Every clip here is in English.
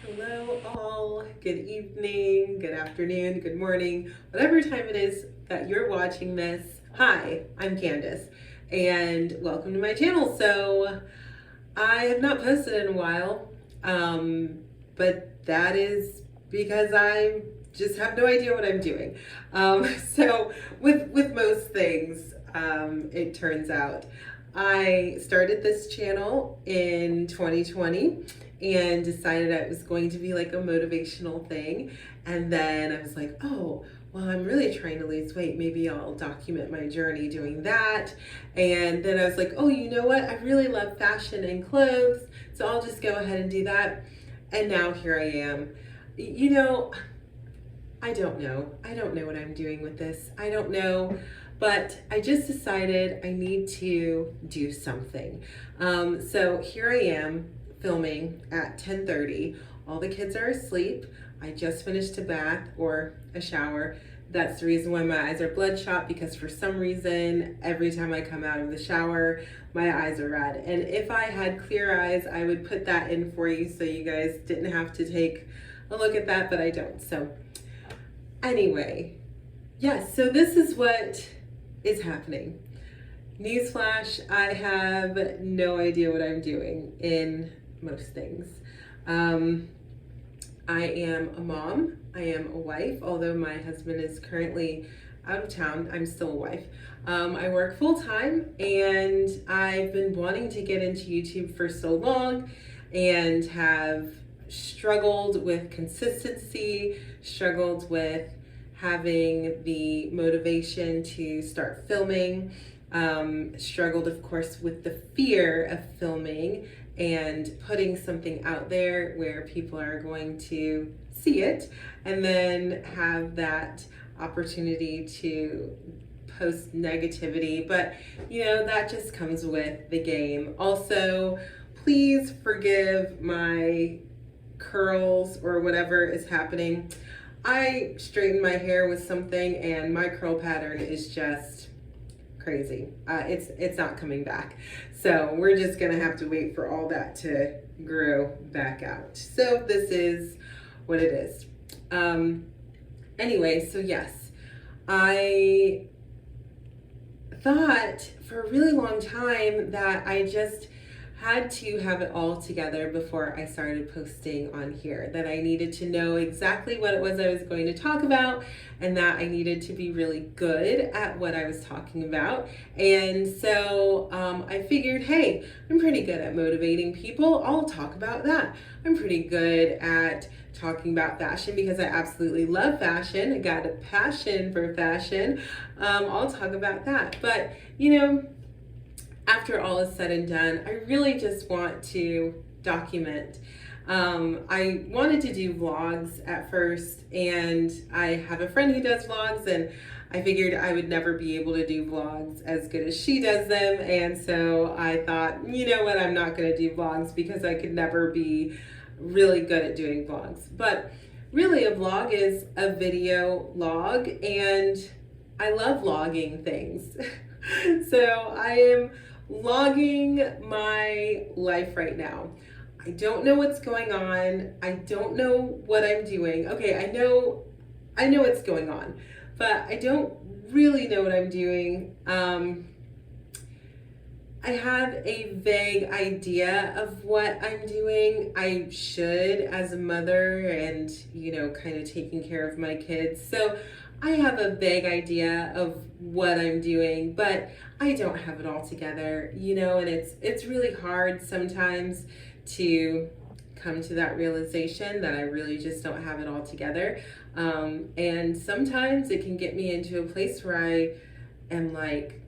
Hello, all. Good evening, good afternoon, good morning, whatever time it is that you're watching this. Hi, I'm Candace, and welcome to my channel. So, I have not posted in a while, but that is because I just have no idea what I'm doing. So, with most things, it turns out I started this channel in 2020 and decided it was going to be like a motivational thing. And then I was like, oh, well, I'm really trying to lose weight. Maybe I'll document my journey doing that. And then I was like, oh, you know what? I really love fashion and clothes. So I'll just go ahead and do that. And now here I am. You know, I don't know. I don't know what I'm doing with this. I don't know. But I just decided I need to do something. So here I am filming at 10:30. All the kids are asleep. I just finished a bath or a shower. That's the reason why my eyes are bloodshot, because for some reason, every time I come out of the shower, my eyes are red. And if I had clear eyes, I would put that in for you so you guys didn't have to take a look at that, but I don't. So anyway, yes, so this is what is happening. Newsflash, I have no idea what I'm doing in most things. I am a mom, I am a wife, although my husband is currently out of town, I'm still a wife. I work full time, and I've been wanting to get into YouTube for so long and have struggled with consistency, struggled with having the motivation to start filming, struggled, of course, with the fear of filming and putting something out there where people are going to see it and then have that opportunity to post negativity. But you know, that just comes with the game. Also, please forgive my curls or whatever is happening. I straightened my hair with something and my curl pattern is just crazy. It's not coming back. So we're just gonna have to wait for all that to grow back out. So this is what it is. Anyway, so yes, I thought for a really long time that I just had to have it all together before I started posting on here, that I needed to know exactly what it was I was going to talk about, and that I needed to be really good at what I was talking about. And so I figured, hey, I'm pretty good at motivating people. I'll talk about that. I'm pretty good at talking about fashion because I absolutely love fashion. I got a passion for fashion. I'll talk about that. But, you know, after all is said and done, I really just want to document. I wanted to do vlogs at first, and I have a friend who does vlogs, and I figured I would never be able to do vlogs as good as she does them. And so I thought, you know what, I'm not going to do vlogs because I could never be really good at doing vlogs. But really, a vlog is a video log, and I love logging things. So I am logging my life right now. I don't know what's going on. I don't know what I'm doing. Okay, I know what's going on, but I don't really know what I'm doing. I have a vague idea of what I'm doing. I should, as a mother and, you know, kind of taking care of my kids. So I have a vague idea of what I'm doing, but I don't have it all together, you know, and it's really hard sometimes to come to that realization that I really just don't have it all together. And sometimes it can get me into a place where I am like,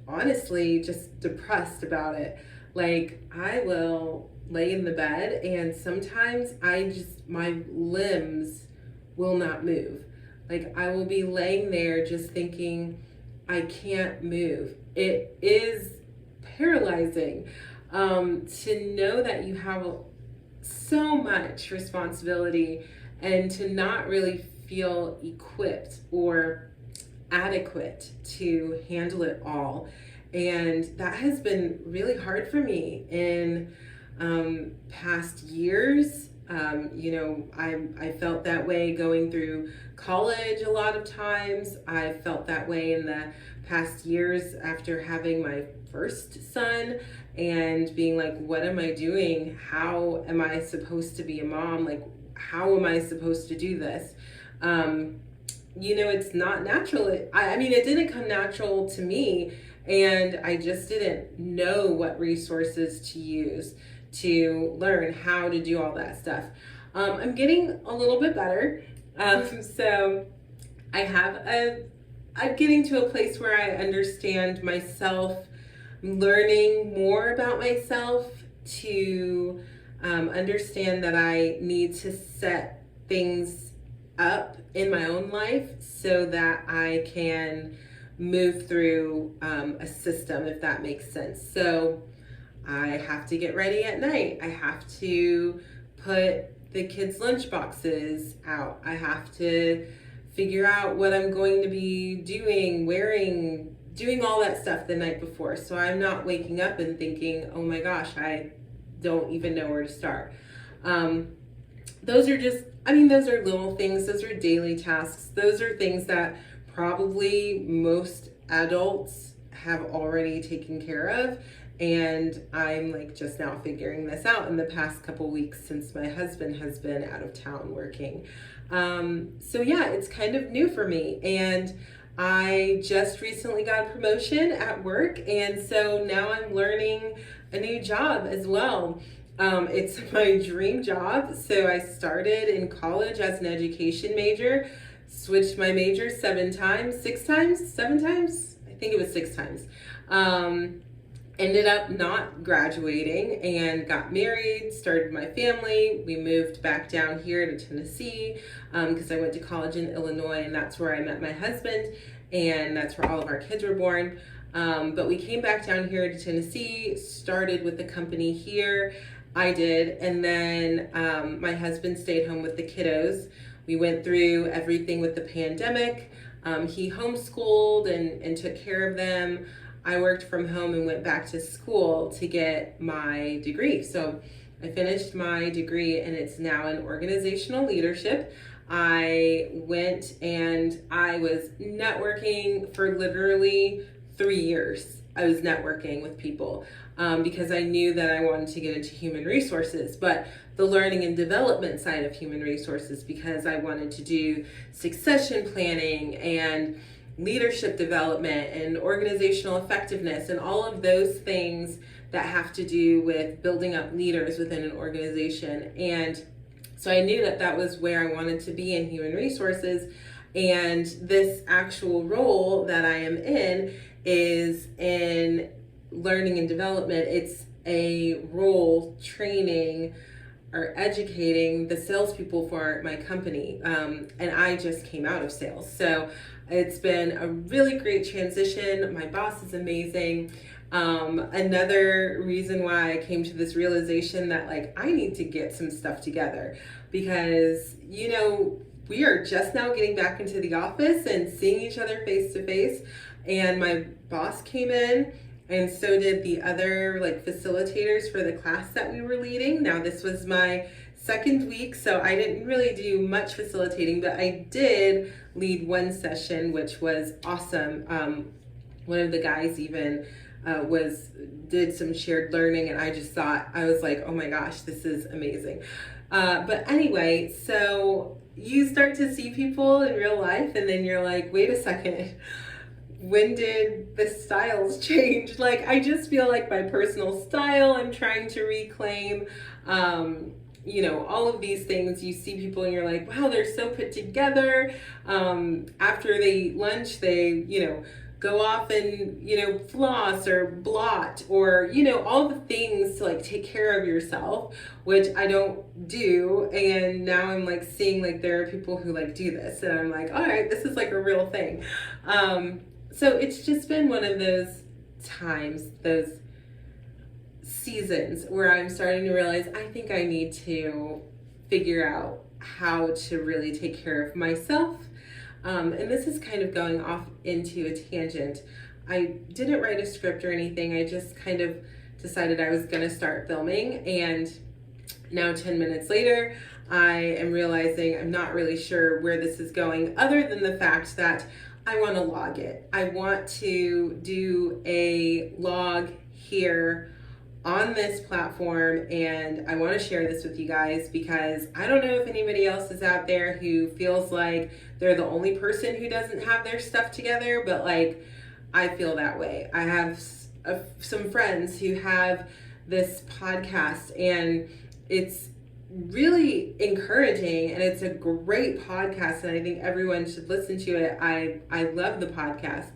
honestly, just depressed about it. Like, I will lay in the bed and sometimes my limbs will not move. Like, I will be laying there just thinking, I can't move. It is paralyzing to know that you have so much responsibility and to not really feel equipped or adequate to handle it all. And that has been really hard for me in past years. I felt that way going through college a lot of times. I felt that way in the past years after having my first son and being like, what am I doing? How am I supposed to be a mom? Like, how am I supposed to do this? It's not natural. It didn't come natural to me, and I just didn't know what resources to use to learn how to do all that stuff. I'm getting a little bit better. So I'm getting to a place where I understand myself, learning more about myself to understand that I need to set things up in my own life so that I can move through a system, if that makes sense. So I have to get ready at night. I have to put the kids' lunch boxes out. I have to figure out what I'm going to be doing, wearing, doing all that stuff the night before. So I'm not waking up and thinking, oh my gosh, I don't even know where to start. Those are little things. Those are daily tasks. Those are things that probably most adults have already taken care of. And I'm like just now figuring this out in the past couple weeks since my husband has been out of town working. So yeah, it's kind of new for me. And I just recently got a promotion at work. And so now I'm learning a new job as well. It's my dream job. So I started in college as an education major, switched my major 7 times, 6 times, 7 times. I think it was 6 times. Ended up not graduating and got married, started my family. We moved back down here to Tennessee because I went to college in Illinois, and that's where I met my husband, and that's where all of our kids were born. But we came back down here to Tennessee, started with the company here. I did, and then my husband stayed home with the kiddos. We went through everything with the pandemic. He homeschooled and took care of them. I worked from home and went back to school to get my degree. So I finished my degree, and it's now in organizational leadership. I went and I was networking for literally 3 years. I was networking with people because I knew that I wanted to get into human resources, but the learning and development side of human resources, because I wanted to do succession planning and leadership development and organizational effectiveness and all of those things that have to do with building up leaders within an organization. And so I knew that that was where I wanted to be in human resources. And this actual role that I am in is in learning and development. It's a role training or educating the salespeople for my company. And I just came out of sales. So it's been a really great transition. My boss is amazing. Another reason why I came to this realization that I need to get some stuff together, because, we are just now getting back into the office and seeing each other face to face. And my boss came in, and so did the other facilitators for the class that we were leading. Now this was my second week, so I didn't really do much facilitating, but I did lead one session, which was awesome. One of the guys even did some shared learning, and I was like, oh my gosh, this is amazing. But anyway, so you start to see people in real life, and then you're like, wait a second, when did the styles change? I just feel like my personal style I'm trying to reclaim. All of these things. You see people and you're like, wow, they're so put together. After they eat lunch, they, go off and, floss or blot or, all the things to take care of yourself, which I don't do. And now I'm seeing there are people who do this, and I'm like, all right, this is a real thing. So it's just been one of those times, those seasons where I'm starting to realize I think I need to figure out how to really take care of myself. And this is kind of going off into a tangent. I didn't write a script or anything. I just kind of decided I was gonna start filming, and now 10 minutes later, I am realizing I'm not really sure where this is going, other than the fact that I want to log it. I want to do a log here on this platform, and I want to share this with you guys because I don't know if anybody else is out there who feels like they're the only person who doesn't have their stuff together, but like I feel that way. I have some friends who have this podcast, and it's really encouraging, and it's a great podcast, and I think everyone should listen to it. I love the podcast,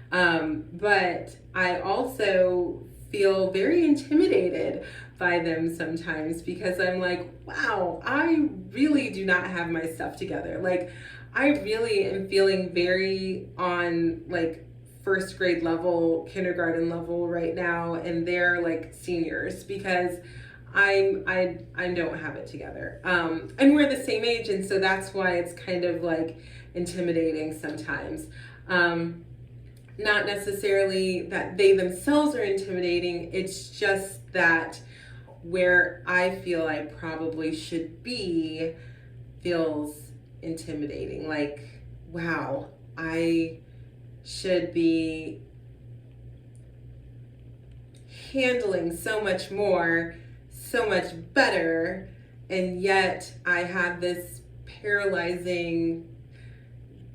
but I also feel very intimidated by them sometimes because I'm like, wow, I really do not have my stuff together. Like, I really am feeling very on like first grade level, kindergarten level right now, and they're like seniors because I don't have it together. And we're the same age, and so that's why it's kind of like intimidating sometimes. Not necessarily that they themselves are intimidating, it's just that where I feel I probably should be feels intimidating. Like, wow, I should be handling so much more, so much better, and yet I have this paralyzing,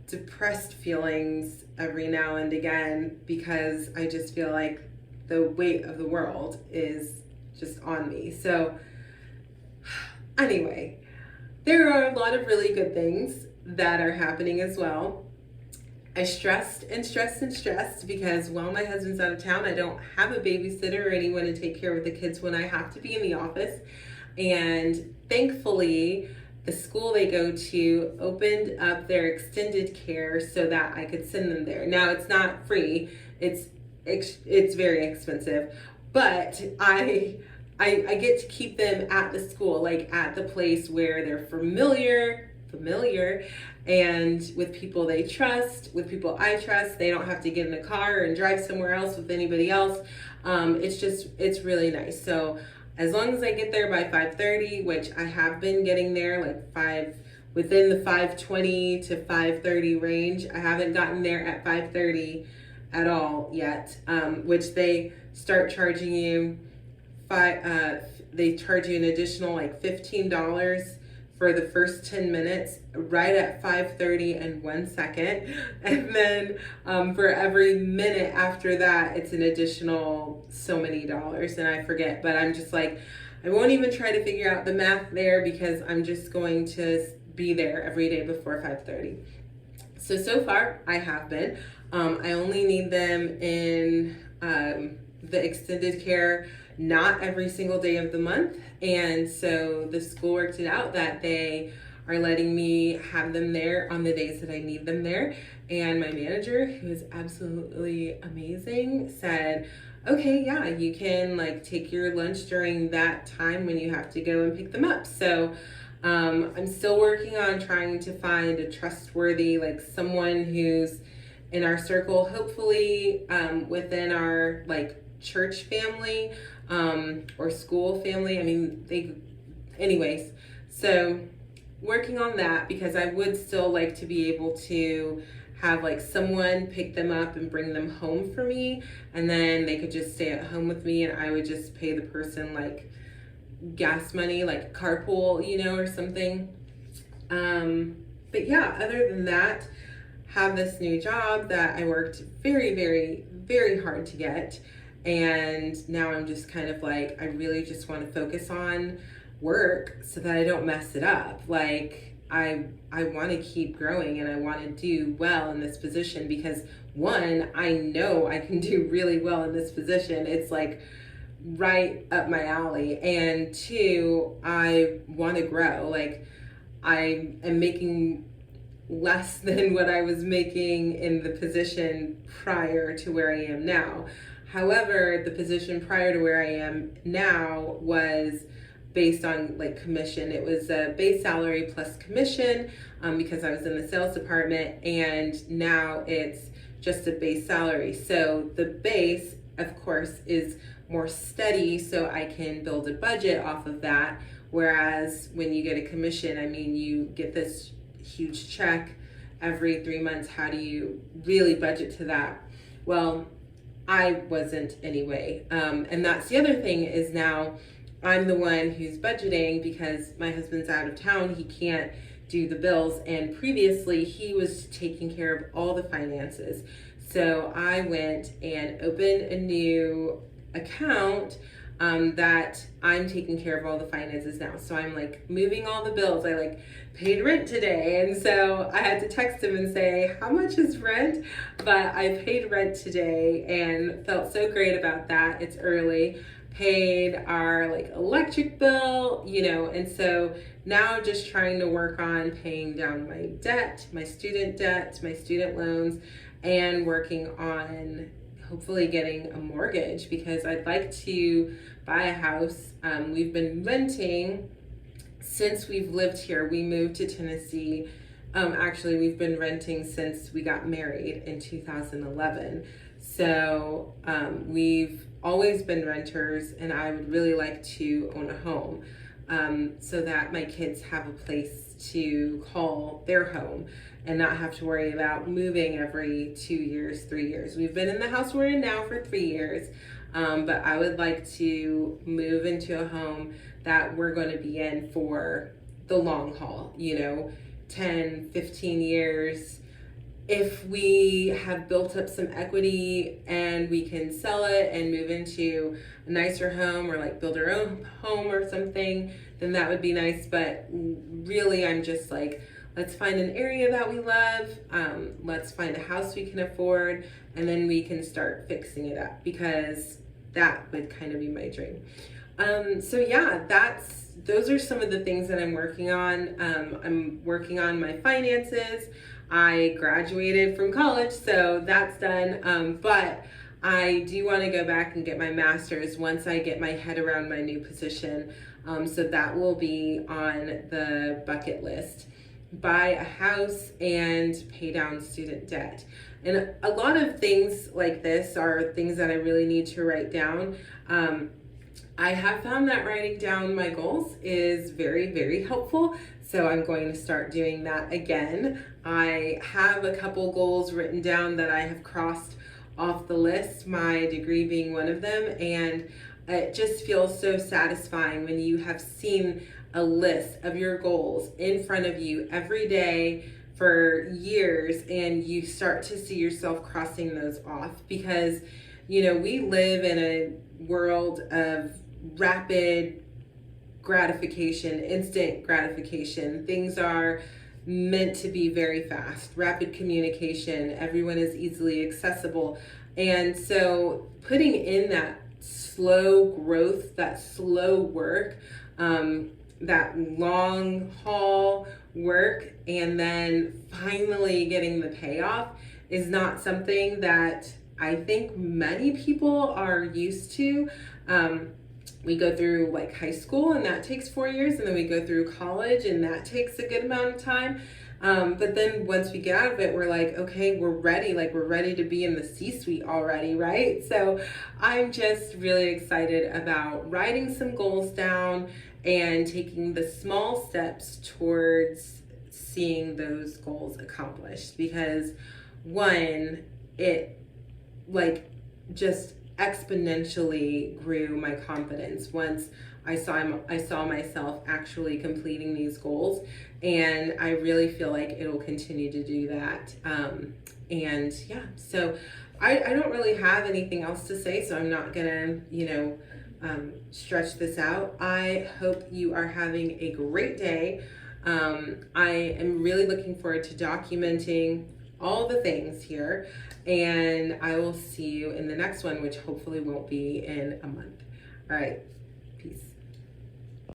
depressed feelings every now and again because I just feel like the weight of the world is just on me. So anyway, there are a lot of really good things that are happening as well. I stressed because while my husband's out of town, I don't have a babysitter or anyone to take care of the kids when I have to be in the office. And thankfully, the school they go to opened up their extended care so that I could send them there. Now, it's not free. It's very expensive, but I get to keep them at the school, like at the place where they're familiar, and with people they trust, with people I trust. They don't have to get in a car and drive somewhere else with anybody else. It's really nice. So as long as I get there by 5:30, which I have been getting there like within the 5:20 to 5:30 range. I haven't gotten there at 5:30 at all yet, which they start charging you they charge you an additional like $15 for the first 10 minutes right at 5:30 and 1 second, and then for every minute after that it's an additional so many dollars, and I forget, but I'm just like, I won't even try to figure out the math there because I'm just going to be there every day before 5:30. So far I have been. I only need them in the extended care not every single day of the month, and so the school worked it out that they are letting me have them there on the days that I need them there. And my manager, who is absolutely amazing, said, okay, yeah, you can like take your lunch during that time when you have to go and pick them up. So I'm still working on trying to find a trustworthy, like someone who's in our circle, hopefully within our like church family or school family. I mean, anyways, so working on that because I would still like to be able to have like someone pick them up and bring them home for me, and then they could just stay at home with me and I would just pay the person like gas money, like carpool, you know, or something. But yeah, other than that, have this new job that I worked very, very, very hard to get. And now I'm just kind of like, I really just want to focus on work so that I don't mess it up. Like I want to keep growing and I want to do well in this position because one, I know I can do really well in this position. It's like right up my alley. And two, I want to grow. Like I am making less than what I was making in the position prior to where I am now. However, the position prior to where I am now was based on like commission. It was a base salary plus commission because I was in the sales department, and now it's just a base salary. So the base, of course, is more steady so I can build a budget off of that. Whereas when you get a commission, I mean, you get this huge check every 3 months. How do you really budget to that? Well, I wasn't anyway. And that's the other thing is now I'm the one who's budgeting because my husband's out of town. He can't do the bills. And previously he was taking care of all the finances. So I went and opened a new account that I'm taking care of all the finances now. So I'm like moving all the bills. I like paid rent today. And so I had to text him and say, how much is rent? But I paid rent today and felt so great about that. It's early. Paid our like electric bill, you know, and so now just trying to work on paying down my debt, my student loans, and working on hopefully getting a mortgage because I'd like to buy a house. We've been renting since we've lived here. We moved to Tennessee. Actually, we've been renting since we got married in 2011. So we've always been renters, and I would really like to own a home so that my kids have a place to call their home and not have to worry about moving every 2 years, 3 years. We've been in the house we're in now for 3 years, but I would like to move into a home that we're going to be in for the long haul, you know, 10, 15 years. If we have built up some equity and we can sell it and move into a nicer home or like build our own home or something, then that would be nice. But really, I'm just like, let's find an area that we love. Let's find a house we can afford, and then we can start fixing it up because that would kind of be my dream. So yeah, those are some of the things that I'm working on. I'm working on my finances. I graduated from college, so that's done. But I do want to go back and get my master's once I get my head around my new position. So that will be on the bucket list. Buy a house and pay down student debt. And a lot of things like this are things that I really need to write down. I have found that writing down my goals is very, very helpful. So I'm going to start doing that again. I have a couple goals written down that I have crossed off the list, my degree being one of them. And it just feels so satisfying when you have seen a list of your goals in front of you every day for years and you start to see yourself crossing those off because, you know, we live in a world of rapid gratification, instant gratification. Things are meant to be very fast, rapid communication. Everyone is easily accessible. And so putting in that slow growth, that slow work, that long haul work, and then finally getting the payoff is not something that I think many people are used to. We go through like high school and that takes 4 years, and then we go through college and that takes a good amount of time. But then once we get out of it, we're like, okay, we're ready to be in the C-suite already, right? So I'm just really excited about writing some goals down and taking the small steps towards seeing those goals accomplished, because one, it like just exponentially grew my confidence once I saw myself actually completing these goals, and I really feel like it'll continue to do that. And yeah, so I don't really have anything else to say, so I'm not gonna, stretch this out. I hope you are having a great day. I am really looking forward to documenting all the things here, and I will see you in the next one, which hopefully won't be in a month. All right, peace.